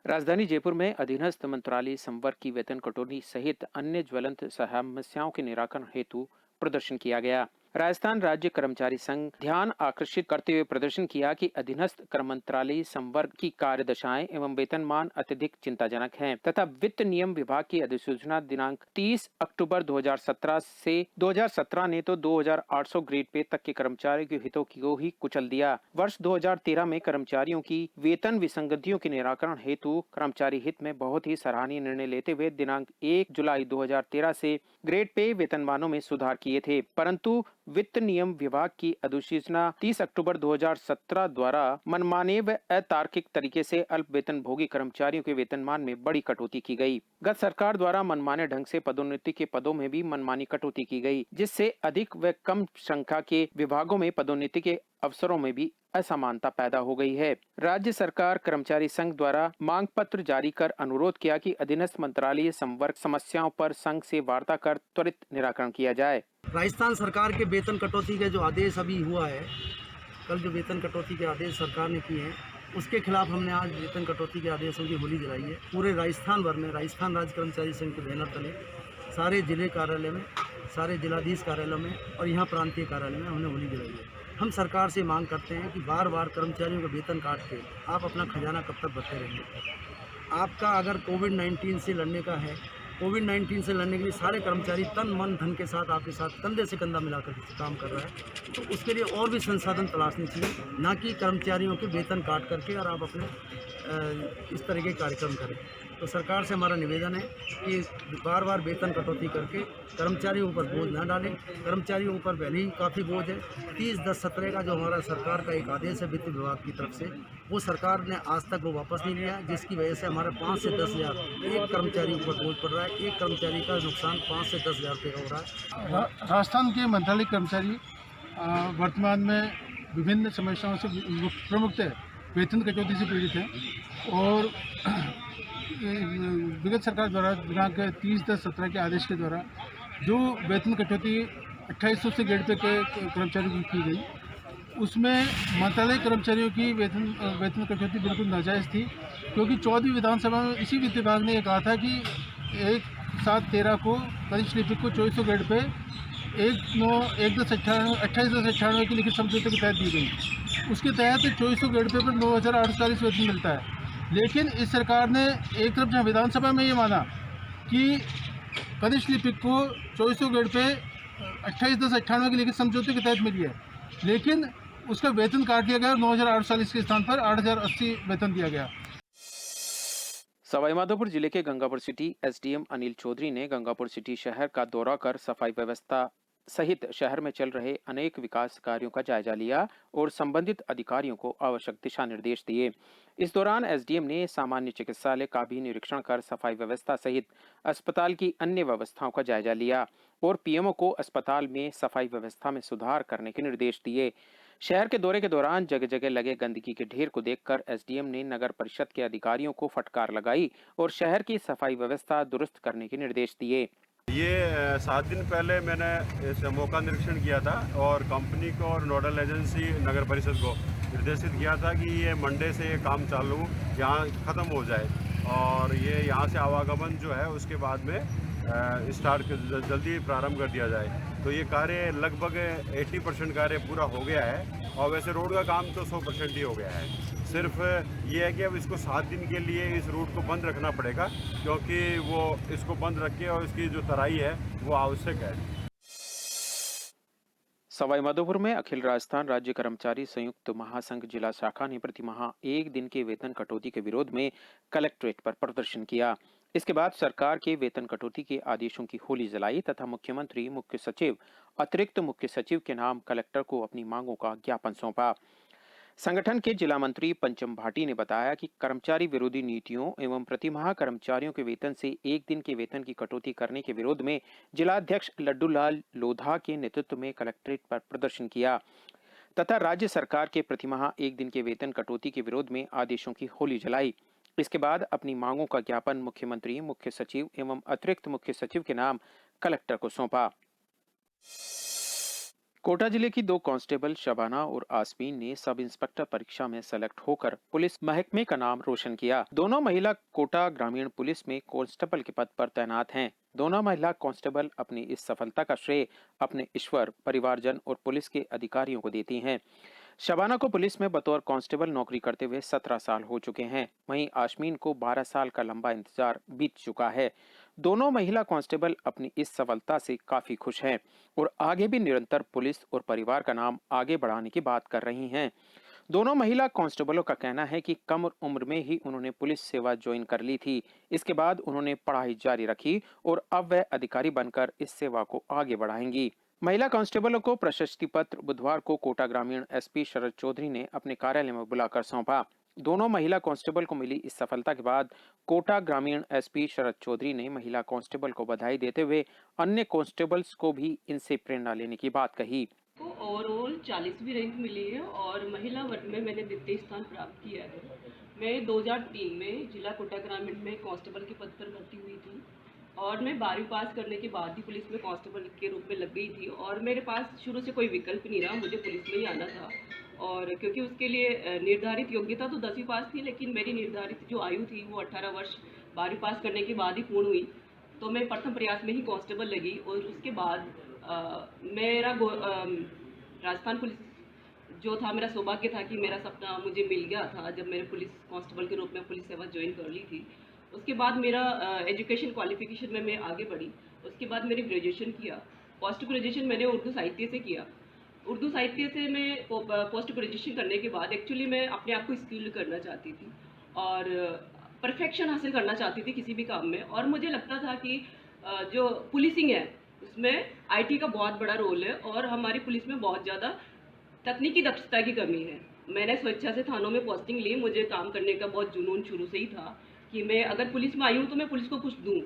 राजधानी जयपुर में अधीनस्थ मंत्रालय संवर्ग की वेतन कटौती सहित अन्य ज्वलंत समस्याओं के निराकरण हेतु प्रदर्शन किया गया। राजस्थान राज्य कर्मचारी संघ ध्यान आकर्षित करते हुए प्रदर्शन किया कि अधीनस्थ कर्म मंत्रालय संवर्ग की कार्यदशाएं एवं वेतनमान अत्यधिक चिंताजनक हैं तथा वित्त नियम विभाग की अधिसूचना दिनांक 30 अक्टूबर 2017 से 2017 ने तो 2800 ग्रेड पे तक के कर्मचारियों के हितों को ही कुचल दिया। वर्ष 2013 में कर्मचारियों की वेतन विसंगतियों के निराकरण हेतु कर्मचारी हित में बहुत ही सराहनीय निर्णय लेते हुए दिनांक 1 जुलाई 2013 से ग्रेड पे वेतनमानों में सुधार किए थे, परंतु वित्त नियम विभाग की अधिसूचना 30 अक्टूबर 2017 द्वारा मनमाने व अतार्किक तरीके से अल्प वेतन भोगी कर्मचारियों के वेतनमान में बड़ी कटौती की गई। गत सरकार द्वारा मनमाने ढंग से पदोन्नति के पदों में भी मनमानी कटौती की गई, जिससे अधिक व कम संख्या के विभागों में पदोन्नति के अवसरों में भी असमानता पैदा हो गई है। राज्य सरकार कर्मचारी संघ द्वारा मांग पत्र जारी कर अनुरोध किया कि अधीनस्थ मंत्रालय संवर्ग समस्याओं पर संघ से वार्ता कर त्वरित निराकरण किया जाए। राजस्थान सरकार के वेतन कटौती के जो आदेश अभी हुआ है, कल जो वेतन कटौती के आदेश सरकार ने किए हैं, उसके खिलाफ हमने आज वेतन कटौती के आदेशों की होली जलाई है। पूरे राजस्थान भर में राजस्थान राज्य कर्मचारी संघ के बैनर तले सारे जिले कार्यालय में, सारे जिलाधीश कार्यालयों में और यहाँ प्रांतीय कार्यालय में हमने होली जलाई है। हम सरकार से मांग करते हैं कि बार बार कर्मचारियों का वेतन काट के आप अपना खजाना कब तक भरते रहेंगे। आपका अगर कोविड-19 से लड़ने का है, कोविड-19 से लड़ने के लिए सारे कर्मचारी तन मन धन के साथ आपके साथ कंधे से कंधा मिलाकर काम कर रहा है, तो उसके लिए और भी संसाधन तलाशने चाहिए, ना कि कर्मचारियों के वेतन काट करके और आप अपने इस तरह के कार्यक्रम करें। तो सरकार से हमारा निवेदन है कि बार बार वेतन कटौती करके कर्मचारियों पर बोझ ना डालें। कर्मचारियों पर पहले ही काफ़ी बोझ है। 30/10/17 का जो हमारा सरकार का एक आदेश है वित्त विभाग की तरफ से, वो सरकार ने आज तक वो वापस नहीं लिया, जिसकी वजह से हमारा 5 से 10 हज़ार एक कर्मचारी पर बोझ पड़ रहा है। एक कर्मचारी का नुकसान 5 से 10 हज़ार रुपये का हो रहा है। राजस्थान के मंत्रालय कर्मचारी वर्तमान में विभिन्न समस्याओं से प्रमुखतः वेतन कटौती से पीड़ित हैं और विगत सरकार द्वारा दिनांक 30/10/17 के आदेश के द्वारा जो वेतन कटौती 2800 से ग्रेड पे के कर्मचारियों की गई, उसमें मंत्रालय कर्मचारियों की वेतन कटौती बिल्कुल नाजायज़ थी, क्योंकि 14वीं विधानसभा में इसी वित्त विभाग ने कहा था कि 1/7/13 को वरिष्ठ लिपिक को 2400 ग्रेड पे 28/10/98 की लिखित समझौते के तहत दी गई। उसके तहत 2400 ग्रेड पे पर 9,840 वेतन मिलता है। लेकिन इस सरकार ने एक तरफ जहाँ विधानसभा में ये माना कि वरिष्ठ लिपिक को 2400 ग्रेड पे 28/10/98 की लिखित समझौते के तहत मिली है, लेकिन उसका वेतन काट दिया गया और 9,840 के स्थान पर 8,080 वेतन दिया गया। सवाईमाधोपुर जिले के गंगापुर सिटी एसडीएम अनिल चौधरी ने गंगापुर सिटी शहर का दौरा कर सफाई व्यवस्था सहित शहर में चल रहे अनेक विकास कार्यों का जायजा लिया और संबंधित अधिकारियों को आवश्यक दिशा निर्देश दिए। इस दौरान एसडीएम ने सामान्य चिकित्सालय का भी निरीक्षण कर सफाई व्यवस्था सहित अस्पताल की अन्य व्यवस्थाओं का जायजा लिया और पीएमओ को अस्पताल में सफाई व्यवस्था में सुधार करने के निर्देश दिए। शहर के दौरे के दौरान जगह जगह लगे गंदगी के ढेर को देखकर एसडीएम ने नगर परिषद के अधिकारियों को फटकार लगाई और शहर की सफाई व्यवस्था दुरुस्त करने के निर्देश दिए। ये 7 दिन पहले मैंने इस मौका निरीक्षण किया था और कंपनी को और नोडल एजेंसी नगर परिषद को निर्देशित किया था कि ये मंडे से ये काम चालू यहाँ ख़त्म हो जाए और ये यहाँ से आवागमन जो है उसके बाद में स्टार्ट जल्दी प्रारंभ कर दिया जाए। तो ये कार्य लगभग 80% कार्य पूरा हो गया है और वैसे रोड का काम तो 100% ही हो गया है। सिर्फ ये है कि अब इसको 7 दिन के लिए इस रूट को बंद रखना पड़ेगा, क्योंकि वो इसको बंद रखे और इसकी जो तराई है वो आवश्यक है। सवाईमाधोपुर में अखिल राजस्थान राज्य कर्मचारी संयुक्त महासंघ जिला शाखा ने प्रतिमाह 1 दिन के वेतन कटौती के विरोध में कलेक्ट्रेट पर प्रदर्शन किया। इसके बाद सरकार के वेतन कटौती के आदेशों की होली जलाई तथा मुख्यमंत्री, मुख्य सचिव, अतिरिक्त मुख्य सचिव के नाम कलेक्टर को अपनी मांगों का ज्ञापन सौंपा। संगठन के जिला मंत्री पंचम भाटी ने बताया कि कर्मचारी विरोधी नीतियों एवं प्रतिमाह कर्मचारियों के वेतन से 1 दिन के वेतन की कटौती करने के विरोध में जिलाध्यक्ष लड्डूलाल लोधा के नेतृत्व में कलेक्ट्रेट पर प्रदर्शन किया तथा राज्य सरकार के प्रतिमाह 1 दिन के वेतन कटौती के विरोध में आदेशों की होली जलाई। इसके बाद अपनी मांगों का ज्ञापन मुख्यमंत्री, मुख्य सचिव एवं अतिरिक्त मुख्य सचिव के नाम कलेक्टर को सौंपा। कोटा जिले की 2 कांस्टेबल शबाना और आसमीन ने सब इंस्पेक्टर परीक्षा में सेलेक्ट होकर पुलिस महकमे का नाम रोशन किया। दोनों महिला कोटा ग्रामीण पुलिस में कांस्टेबल के पद पर तैनात हैं। दोनों महिला कांस्टेबल अपनी इस सफलता का श्रेय अपने ईश्वर, परिवारजन और पुलिस के अधिकारियों को देती हैं। शबाना को पुलिस में बतौर कांस्टेबल नौकरी करते हुए 17 साल हो चुके हैं। वहीं आशमीन को 12 साल का लंबा इंतजार बीत चुका है। दोनों महिला कांस्टेबल अपनी इस सफलता से काफी खुश हैं और आगे भी निरंतर पुलिस और परिवार का नाम आगे बढ़ाने की बात कर रही हैं। दोनों महिला कांस्टेबलों का कहना है कि कम उम्र में ही उन्होंने पुलिस सेवा ज्वाइन कर ली थी। इसके बाद उन्होंने पढ़ाई जारी रखी और अब वह अधिकारी बनकर इस सेवा को आगे बढ़ाएंगी। महिला कांस्टेबलों को प्रशस्ति पत्र बुधवार को कोटा ग्रामीण एसपी शरद चौधरी ने अपने कार्यालय में बुलाकर सौंपा। दोनों महिला कांस्टेबल को मिली इस सफलता के बाद कोटा ग्रामीण एसपी शरद चौधरी ने महिला कांस्टेबल को बधाई देते हुए अन्य कांस्टेबल्स को भी इनसे प्रेरणा लेने की बात कही। को ओवरऑल 40वीं रैंक मिली है और महिला वर्ग में मैंने द्वितीय स्थान प्राप्त किया है। मैं 2003 में जिला कोटा ग्रामीण में कांस्टेबल के पद पर भर्ती हुई थी और मैं 12वीं पास करने के बाद ही पुलिस में कांस्टेबल के रूप में लग गई थी और मेरे पास शुरू से कोई विकल्प नहीं रहा, मुझे पुलिस में ही आना था। और क्योंकि उसके लिए निर्धारित योग्यता तो 10वीं पास थी, लेकिन मेरी निर्धारित जो आयु थी वो 18 वर्ष 12वीं पास करने के बाद ही पूर्ण हुई। तो मैं प्रथम प्रयास में ही कांस्टेबल लगी और उसके बाद मेरा राजस्थान पुलिस जो था, मेरा सौभाग्य था कि मेरा सपना मुझे मिल गया था जब मैंने पुलिस कांस्टेबल के रूप में पुलिस सेवा ज्वाइन कर ली थी। उसके बाद मेरा एजुकेशन क्वालिफिकेशन में मैं आगे बढ़ी। उसके बाद मैंने ग्रेजुएशन किया। पोस्ट ग्रेजुएशन मैंने उर्दू साहित्य से किया। उर्दू साहित्य से मैं पोस्ट ग्रेजुएशन करने के बाद एक्चुअली मैं अपने आप को स्किल्ड करना चाहती थी और परफेक्शन हासिल करना चाहती थी किसी भी काम में। और मुझे लगता था कि जो पुलिसिंग है उसमें आईटी का बहुत बड़ा रोल है और हमारी पुलिस में बहुत ज़्यादा तकनीकी दक्षता की कमी है। मैंने स्वेच्छा से थानों में पोस्टिंग ली। मुझे काम करने का बहुत जुनून शुरू से ही था कि मैं अगर पुलिस में आई हूँ तो मैं पुलिस को कुछ दूँ,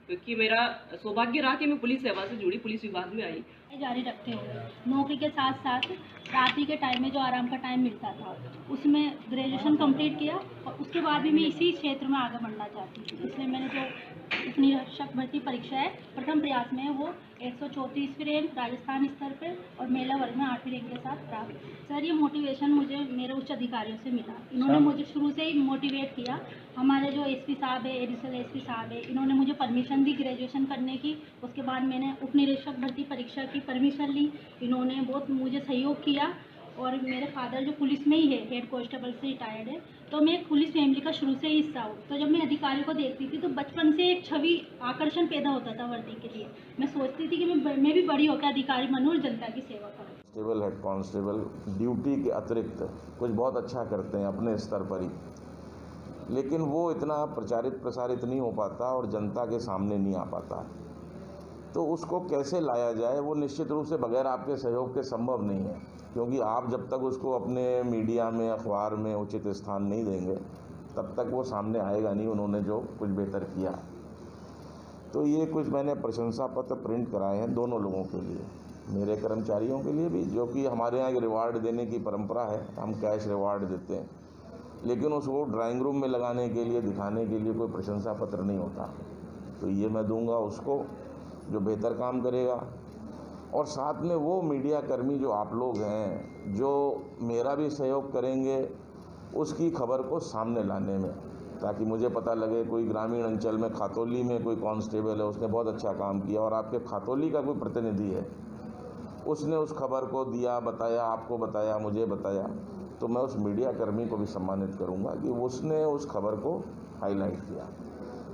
क्योंकि मेरा सौभाग्य रहा कि मैं पुलिस सेवा से जुड़ी, पुलिस विभाग में आई। जारी रखते हुए नौकरी के साथ साथ रात्रि के टाइम में जो आराम का टाइम मिलता था उसमें ग्रेजुएशन कंप्लीट किया और उसके बाद भी मैं इसी क्षेत्र में आगे बढ़ना चाहती थी। इसलिए मैंने जो निरीक्षक भर्ती परीक्षा है प्रथम प्रयास में वो 134वीं रैंक राजस्थान स्तर पर और महिला वर्ग में 8वीं रैंक के साथ प्राप्त। सर, ये मोटिवेशन मुझे मेरे उच्च अधिकारियों से मिला। इन्होंने मुझे शुरू से ही मोटिवेट किया। हमारे जो एसपी साहब है, एडिशनल एसपी साहब है, इन्होंने मुझे परमिशन दी ग्रेजुएशन करने की। उसके बाद मैंने उप निरीक्षक भर्ती परीक्षा की परमिशन ली। इन्होंने बहुत मुझे सहयोग किया और मेरे फादर जो पुलिस में ही है, हेड कांस्टेबल से रिटायर्ड है, तो मैं एक पुलिस फैमिली का शुरू से ही हिस्सा हूँ। तो जब मैं अधिकारी को देखती थी तो बचपन से एक छवि आकर्षण पैदा होता था वर्दी के लिए। मैं सोचती थी कि मैं भी बड़ी होकर अधिकारी बनूँ और जनता की सेवा करूँ। कांस्टेबल, हेड कांस्टेबल ड्यूटी के अतिरिक्त कुछ बहुत अच्छा करते हैं अपने स्तर पर ही, लेकिन वो इतना प्रचारित प्रसारित नहीं हो पाता और जनता के सामने नहीं आ पाता। तो उसको कैसे लाया जाए वो निश्चित रूप से बगैर आपके सहयोग के संभव नहीं है, क्योंकि आप जब तक उसको अपने मीडिया में, अखबार में उचित स्थान नहीं देंगे तब तक वो सामने आएगा नहीं उन्होंने जो कुछ बेहतर किया। तो ये कुछ मैंने प्रशंसा पत्र प्रिंट कराए हैं दोनों लोगों के लिए, मेरे कर्मचारियों के लिए भी, जो कि हमारे यहाँ एक रिवार्ड देने की परंपरा है, हम कैश रिवार्ड देते हैं, लेकिन उसको ड्राइंग रूम में लगाने के लिए, दिखाने के लिए कोई प्रशंसा पत्र नहीं होता। तो ये मैं दूंगा उसको जो बेहतर काम करेगा। और साथ में वो मीडिया कर्मी जो आप लोग हैं, जो मेरा भी सहयोग करेंगे उसकी खबर को सामने लाने में, ताकि मुझे पता लगे कोई ग्रामीण अंचल में खातौली में कोई कांस्टेबल है, उसने बहुत अच्छा काम किया और आपके खातौली का कोई प्रतिनिधि है, उसने उस खबर को दिया, बताया, आपको बताया, मुझे बताया, तो मैं उस मीडिया कर्मी को भी सम्मानित करूंगा कि उसने उस खबर को हाईलाइट किया।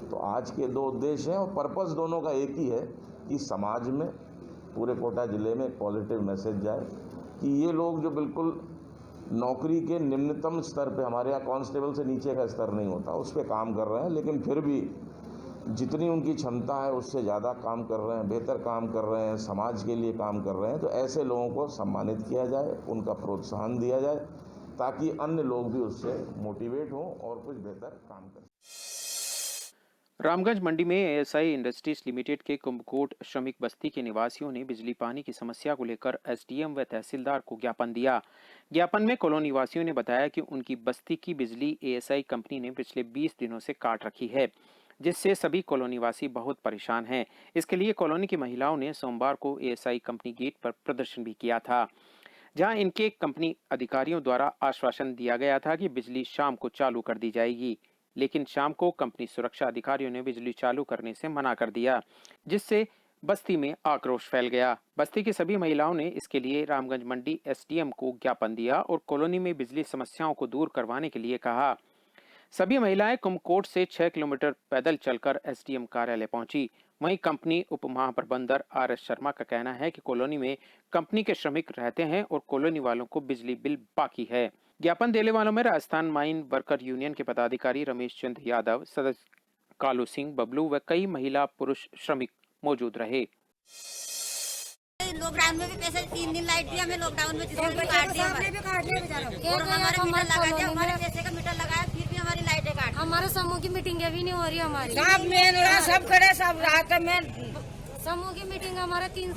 तो आज के दो उद्देश्य हैं और पर्पस दोनों का एक ही है कि समाज में, पूरे कोटा ज़िले में एक पॉजिटिव मैसेज जाए कि ये लोग जो बिल्कुल नौकरी के निम्नतम स्तर पे, हमारे यहाँ कांस्टेबल से नीचे का स्तर नहीं होता, उस पर काम कर रहे हैं, लेकिन फिर भी जितनी उनकी क्षमता है उससे ज़्यादा काम कर रहे हैं, बेहतर काम कर रहे हैं, समाज के लिए काम कर रहे हैं। तो ऐसे लोगों को सम्मानित किया जाए, उनका प्रोत्साहन दिया जाए, ताकि अन्य लोग भी उससे मोटिवेट हों और कुछ बेहतर काम करें। रामगंज मंडी में एएसआई इंडस्ट्रीज लिमिटेड के कुंभकोट श्रमिक बस्ती के निवासियों ने बिजली पानी की समस्या को लेकर एसडीएम व तहसीलदार को ज्ञापन दिया। ज्ञापन में कॉलोनी निवासियों ने बताया कि उनकी बस्ती की बिजली एएसआई कंपनी ने पिछले 20 दिनों से काट रखी है, जिससे सभी कॉलोनी वासी बहुत परेशान हैं। इसके लिए कॉलोनी की महिलाओं ने सोमवार को एएसआई कंपनी गेट पर प्रदर्शन भी किया था, जहां इनके कंपनी अधिकारियों द्वारा आश्वासन दिया गया था कि बिजली शाम को चालू कर दी जाएगी, लेकिन शाम को कंपनी सुरक्षा अधिकारियों ने बिजली चालू करने से मना कर दिया, जिससे बस्ती में आक्रोश फैल गया। बस्ती की सभी महिलाओं ने इसके लिए रामगंज मंडी एसडीएम को ज्ञापन दिया और कॉलोनी में बिजली समस्याओं को दूर करवाने के लिए कहा। सभी महिलाएं कुमकोट से 6 किलोमीटर पैदल चलकर एसडीएम कार्यालय पहुंची। वहीं कंपनी उप महाप्रबंधक आर.एस. शर्मा का कहना है कि कॉलोनी में कंपनी के श्रमिक रहते हैं और कॉलोनी वालों को बिजली बिल बाकी है। ज्ञापन देने वालों में राजस्थान माइन वर्कर यूनियन के पदाधिकारी रमेश चंद्र यादव, सदस्य कालू सिंह, बबलू व कई महिला पुरुष श्रमिक मौजूद रहे। लॉकडाउन में भी पैसे 3 दिन लाइट दिया, हमें लॉकडाउन में जिसने भी काट दिया और हमारा मीटर लगा दिया, हमारे पैसे का मीटर लगाया, फिर भी हमारी लाइटें काट। हमारे समूह की मीटिंग भी नहीं हो रही हमारी। सब मेन सब खड़े, सब रात में समूह की मीटिंग हमारे 3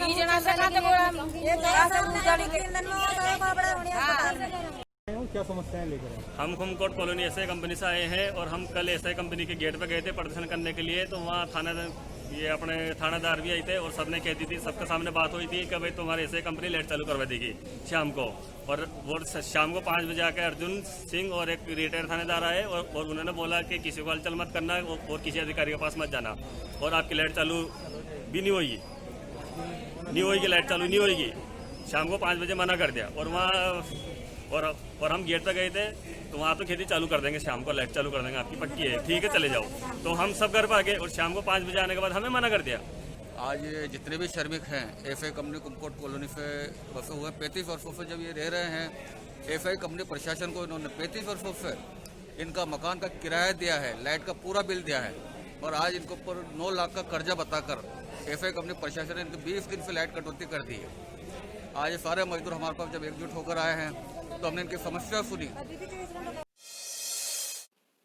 क्या समस्याएं लेकर आए? हम कुमकोट कॉलोनी एसआई कंपनी से आए हैं और हम कल एसआई कंपनी के गेट पे गए थे प्रदर्शन करने के लिए। तो वहाँ अपने थानेदार भी आए थे और सबने कह दी थी, सबके सामने बात हुई थी कि भाई तुम्हारी एसआई कंपनी लाइट चालू करवा देगी शाम को। और वो शाम को 5 बजे आकर अर्जुन सिंह और एक रिटायर्ड थानेदार आए और उन्होंने बोला कि किसी को हलचल मत करना और किसी अधिकारी के पास मत जाना और आपकी लाइट चालू भी नहीं होगी, लाइट चालू नहीं होगी। शाम को 5 बजे मना कर दिया और वहाँ और हम गेट पे गए थे तो वहाँ तो खेती चालू कर देंगे, शाम को लाइट चालू कर देंगे, आपकी पक्की है, ठीक है चले जाओ। तो हम सब घर पर आ गए और शाम को 5 बजे आने के बाद हमें मना कर दिया। आज ये जितने भी श्रमिक हैं एफआई कंपनी कुमकोट कॉलोनी से बसे हुए 35 वर्षों से जब ये रह रहे हैं, एफआई कंपनी प्रशासन को इन्होंने 35 वर्षों से इनका मकान का किराया दिया है, लाइट का पूरा बिल दिया है और आज इनके ऊपर 9 लाख का कर्जा बताकर एफआई कंपनी प्रशासन ने इनके 20 दिन से लाइट कटौती कर दी है। आज ये सारे मजदूर हमारे पास जब एकजुट होकर आए हैं तो हमने इनकी समस्या सुनी।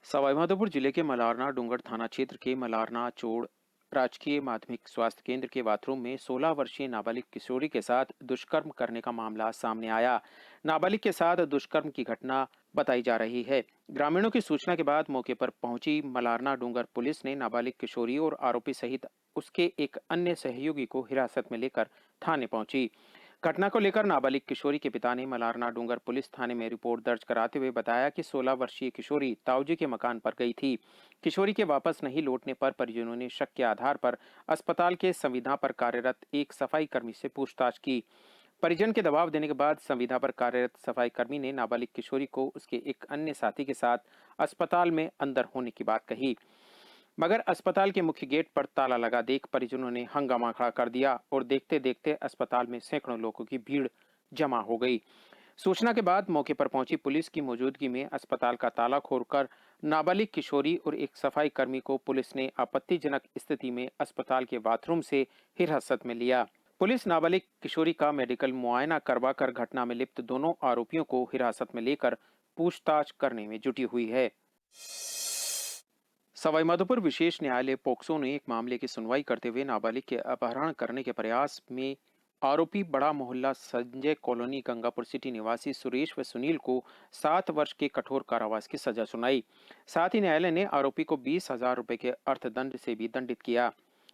सवाईमाधोपुर जिले के मलारना डूंगर थाना क्षेत्र के मलारना चोड़ राजकीय माध्यमिक स्वास्थ्य केंद्र के बाथरूम में 16 वर्षीय नाबालिग किशोरी के साथ दुष्कर्म करने का मामला सामने आया। नाबालिग के साथ दुष्कर्म की घटना बताई जा रही है। ग्रामीणों की सूचना के बाद मौके पर पहुंची मलारना डूंगर पुलिस ने नाबालिग किशोरी और आरोपी सहित उसके एक अन्य सहयोगी को हिरासत में लेकर थाने पहुंची। घटना को लेकर नाबालिग किशोरी के पिता ने मलारना डूंगर पुलिस थाने में रिपोर्ट दर्ज कराते हुए बताया कि 16 वर्षीय किशोरी ताऊजी के मकान पर गई थी। किशोरी के वापस नहीं लौटने पर परिजनों ने शक के आधार पर अस्पताल के संविदा पर कार्यरत एक सफाई कर्मी से पूछताछ की। परिजन के दबाव देने के बाद संविदा पर कार्यरत सफाई कर्मी ने नाबालिग किशोरी को उसके एक अन्य साथी के साथ अस्पताल में अंदर होने की बात कही, मगर अस्पताल के मुख्य गेट पर ताला लगा देख परिजनों ने हंगामा खड़ा कर दिया और देखते देखते अस्पताल में सैकड़ों लोगों की भीड़ जमा हो गई। सूचना के बाद मौके पर पहुंची पुलिस की मौजूदगी में अस्पताल का ताला खोलकर नाबालिग किशोरी और एक सफाई कर्मी को पुलिस ने आपत्तिजनक स्थिति में अस्पताल के बाथरूम से हिरासत में लिया। पुलिस नाबालिग किशोरी का मेडिकल मुआयना करवाकर घटना में लिप्त दोनों आरोपियों को हिरासत में लेकर पूछताछ करने में जुटी हुई है। सवाईमाधोपुर विशेष न्यायालय पोक्सो ने एक मामले की सुनवाई करते हुए नाबालिग के अपहरण करने के प्रयास में आरोपी बड़ा मोहल्ला संजय कॉलोनी गंगापुर सिटी निवासी सुरेश व सुनील को 7 वर्ष के कठोर कारावास की सजा सुनाई। साथ ही न्यायालय ने आरोपी को 20,000 रुपए के अर्थदंड से भी दंडित किया।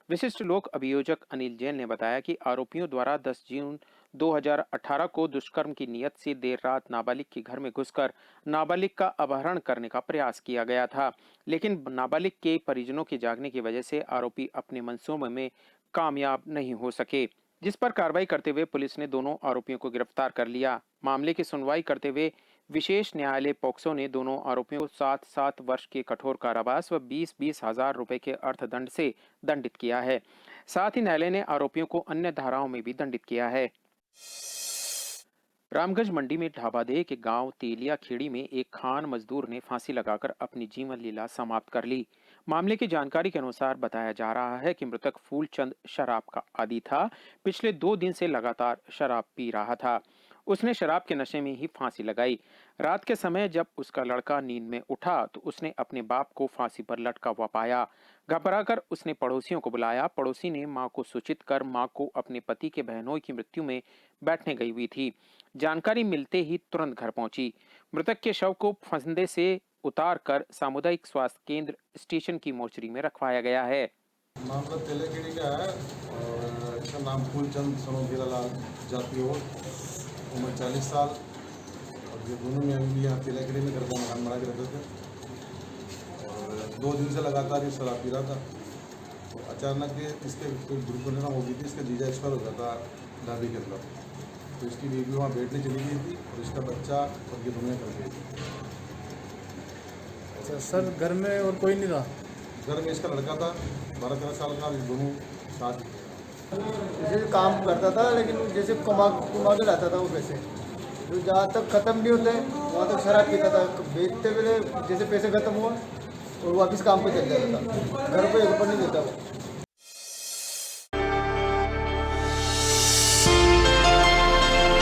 विशिष्ट लोक अभियोजक अनिल जैन ने बताया कि आरोपियों द्वारा 10 जून 2018 को दुष्कर्म की नियत से देर रात नाबालिग के घर में घुसकर नाबालिग का अपहरण करने का प्रयास किया गया था, लेकिन नाबालिग के परिजनों के जागने की वजह से आरोपी अपने मंसूबे में कामयाब नहीं हो सके, जिस पर कार्रवाई करते हुए पुलिस ने दोनों आरोपियों को गिरफ्तार कर लिया। मामले की सुनवाई करते हुए विशेष न्यायालय पोक्सो ने दोनों आरोपियों को 7 वर्ष के कठोर कारावास व 20,000 रुपए के अर्थदंड से दंडित किया है। साथ ही न्यायालय ने आरोपियों को अन्य धाराओं में भी दंडित किया है। रामगंज मंडी में ढाबादेह के गांव तेलिया खेड़ी में एक खान मजदूर ने फांसी लगाकर अपनी जीवन लीला समाप्त कर ली। मामले की जानकारी के अनुसार बताया जा रहा है कि मृतक फूलचंद शराब का आदी था। पिछले 2 दिन से लगातार शराब पी रहा था। उसने शराब के नशे में ही फांसी लगाई। रात के समय जब उसका लड़का नींद में उठा तो उसने अपने बाप को फांसी पर लटका हुआ पाया। घबराकर उसने पड़ोसियों को बुलाया। पड़ोसी ने मां को सूचित कर मां को अपने पति के बहनोई की मृत्यु में बैठने गई हुई थी। जानकारी मिलते ही तुरंत घर पहुंची। मृतक के शव को फंदे से उतार कर सामुदायिक स्वास्थ्य केंद्र स्टेशन की मोर्चरी में रखवाया गया है। मामला तेलेखेड़ी का है और इसका नाम फूलचंद सनोगीरा लाल जाती हो, उम्र 40 साल। और ये दोनों में अभी यहाँ तेलेखेड़ी में घर का मकान बना के रहते थे और 2 दिन से लगातार ये शराब पी रहा था। तो अचानक इसके कोई दुर्घटना हो गई थी, इसका जीजा एक्सपायर हो गया था ढाबे के अंदर। तो इसकी बीवी वहाँ बैठने चली गई थी और इसका बच्चा और ये दुनिया कर गई थी। अच्छा सर, घर में और कोई नहीं था? घर में इसका लड़का था 12-13 साल का, दोनों साथ जैसे काम करता था, लेकिन जैसे कमा के रहता था वो पैसे, जो जहाँ तक ख़त्म नहीं होते वहाँ तक शराब पीता था। बेचते हुए जैसे पैसे ख़त्म हुआ और वापस काम पे चल जाता था, घर पे एक रुपया नहीं देता वो।